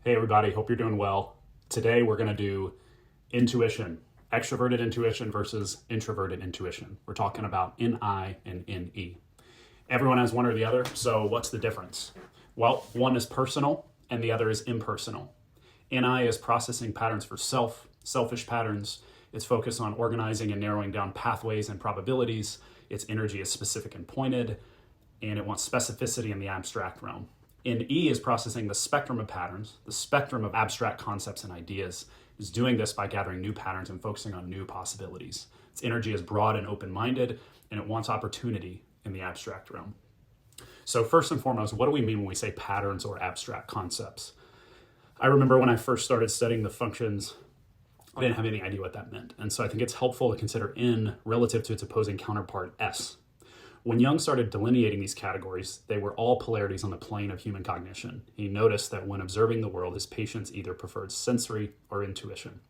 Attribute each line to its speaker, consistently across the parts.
Speaker 1: Hey everybody, hope you're doing well. Today we're going to do intuition, extroverted intuition versus introverted intuition. We're talking about NI and NE. Everyone has one or the other, so what's the difference? Well, one is personal and the other is impersonal. NI is processing patterns for selfish patterns. It's focused on organizing and narrowing down pathways and probabilities. Its energy is specific and pointed, and it wants specificity in the abstract realm. NE is processing the spectrum of patterns, the spectrum of abstract concepts and ideas. Is doing this by gathering new patterns and focusing on new possibilities. Its energy is broad and open-minded, and it wants opportunity in the abstract realm. So first and foremost, what do we mean when we say patterns or abstract concepts? I remember when I first started studying the functions, I didn't have any idea what that meant. And so I think it's helpful to consider N relative to its opposing counterpart, S. When Jung started delineating these categories, they were all polarities on the plane of human cognition. He noticed that when observing the world, his patients either preferred sensory or intuition.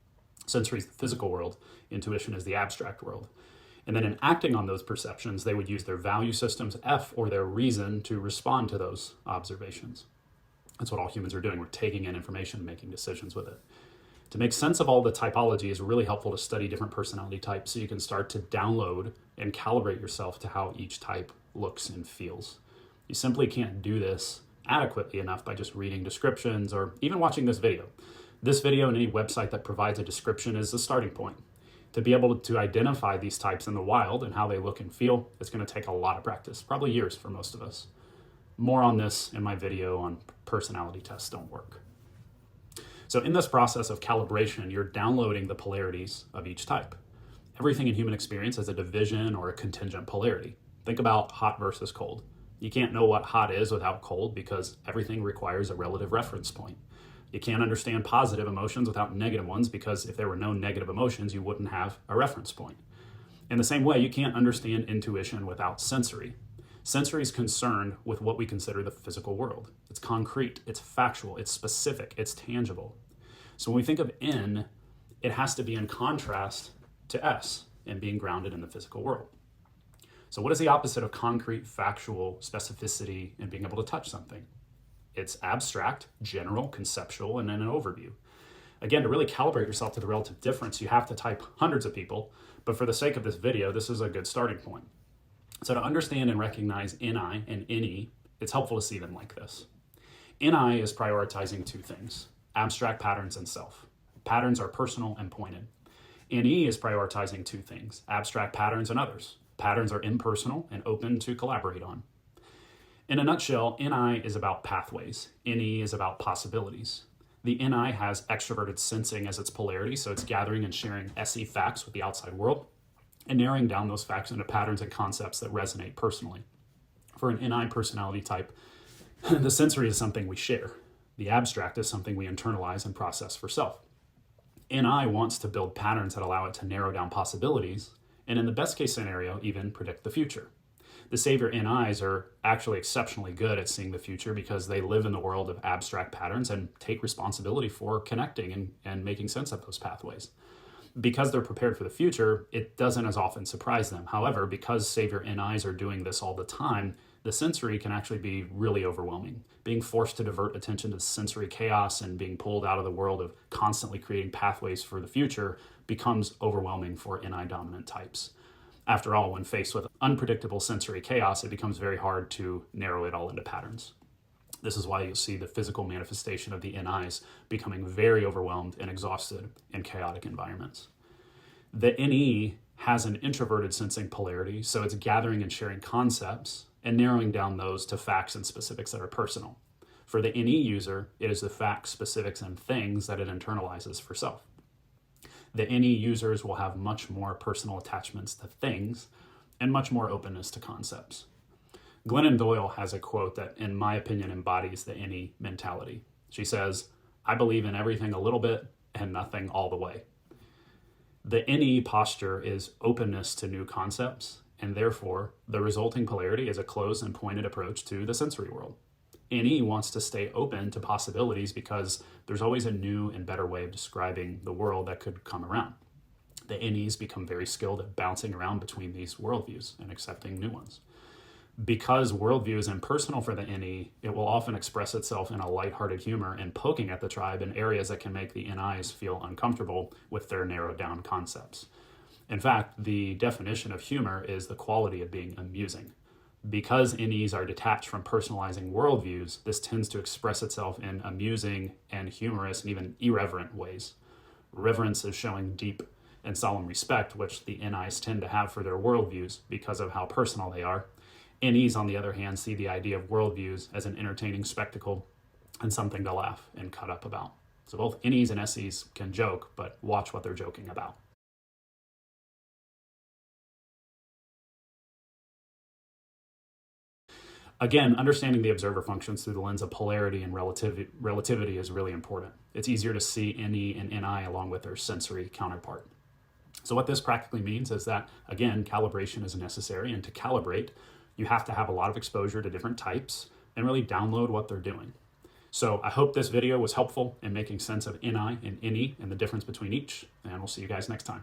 Speaker 1: Sensory is the physical world, intuition is the abstract world. And then in acting on those perceptions, they would use their value systems, F, or their reason to respond to those observations. That's what all humans are doing. We're taking in information and making decisions with it. To make sense of all the typology is really helpful to study different personality types so you can start to download and calibrate yourself to how each type looks and feels. You simply can't do this adequately enough by just reading descriptions or even watching this video. This video and any website that provides a description is the starting point. To be able to identify these types in the wild and how they look and feel, it's going to take a lot of practice, probably years for most of us. More on this in my video on personality tests don't work. So in this process of calibration, you're downloading the polarities of each type. Everything in human experience has a division or a contingent polarity. Think about hot versus cold. You can't know what hot is without cold because everything requires a relative reference point. You can't understand positive emotions without negative ones because if there were no negative emotions, you wouldn't have a reference point. In the same way, you can't understand intuition without sensory. Sensory is concerned with what we consider the physical world. It's concrete, it's factual, it's specific, it's tangible. So when we think of N, it has to be in contrast to S and being grounded in the physical world. So what is the opposite of concrete, factual, specificity, and being able to touch something? It's abstract, general, conceptual, and then an overview. Again, to really calibrate yourself to the relative difference, you have to type hundreds of people, but for the sake of this video, this is a good starting point. So to understand and recognize NI and NE, it's helpful to see them like this. NI is prioritizing two things, abstract patterns and self. Patterns are personal and pointed. NE is prioritizing two things, abstract patterns and others. Patterns are impersonal and open to collaborate on. In a nutshell, NI is about pathways. NE is about possibilities. The NI has extroverted sensing as its polarity, so it's gathering and sharing SE facts with the outside world and narrowing down those facts into patterns and concepts that resonate personally. For an NI personality type, the sensory is something we share. The abstract is something we internalize and process for self. NI wants to build patterns that allow it to narrow down possibilities, and in the best case scenario, even predict the future. The savior NIs are actually exceptionally good at seeing the future because they live in the world of abstract patterns and take responsibility for connecting and making sense of those pathways. Because they're prepared for the future, it doesn't as often surprise them. However, because savior NIs are doing this all the time, the sensory can actually be really overwhelming. Being forced to divert attention to sensory chaos and being pulled out of the world of constantly creating pathways for the future becomes overwhelming for NI dominant types. After all, when faced with unpredictable sensory chaos, it becomes very hard to narrow it all into patterns. This is why you'll see the physical manifestation of the NIs becoming very overwhelmed and exhausted in chaotic environments. The NE has an introverted sensing polarity, so it's gathering and sharing concepts and narrowing down those to facts and specifics that are personal. For the NE user, it is the facts, specifics, and things that it internalizes for self. The NE users will have much more personal attachments to things and much more openness to concepts. Glennon Doyle has a quote that, in my opinion, embodies the NE mentality. She says, "I believe in everything a little bit and nothing all the way." The NE posture is openness to new concepts, and therefore, the resulting polarity is a closed and pointed approach to the sensory world. NE wants to stay open to possibilities because there's always a new and better way of describing the world that could come around. The NEs become very skilled at bouncing around between these worldviews and accepting new ones. Because worldview is impersonal for the NE, it will often express itself in a lighthearted humor and poking at the tribe in areas that can make the NIs feel uncomfortable with their narrowed down concepts. In fact, the definition of humor is the quality of being amusing. Because NEs are detached from personalizing worldviews, this tends to express itself in amusing and humorous and even irreverent ways. Reverence is showing deep and solemn respect, which the NIs tend to have for their worldviews because of how personal they are. NEs, on the other hand, see the idea of worldviews as an entertaining spectacle and something to laugh and cut up about. So both NEs and SEs can joke, but watch what they're joking about. Again, understanding the observer functions through the lens of polarity and relativity is really important. It's easier to see NE and NI along with their sensory counterpart. So what this practically means is that, again, calibration is necessary, and to calibrate, you have to have a lot of exposure to different types and really download what they're doing. So I hope this video was helpful in making sense of NI and NE and the difference between each, and we'll see you guys next time.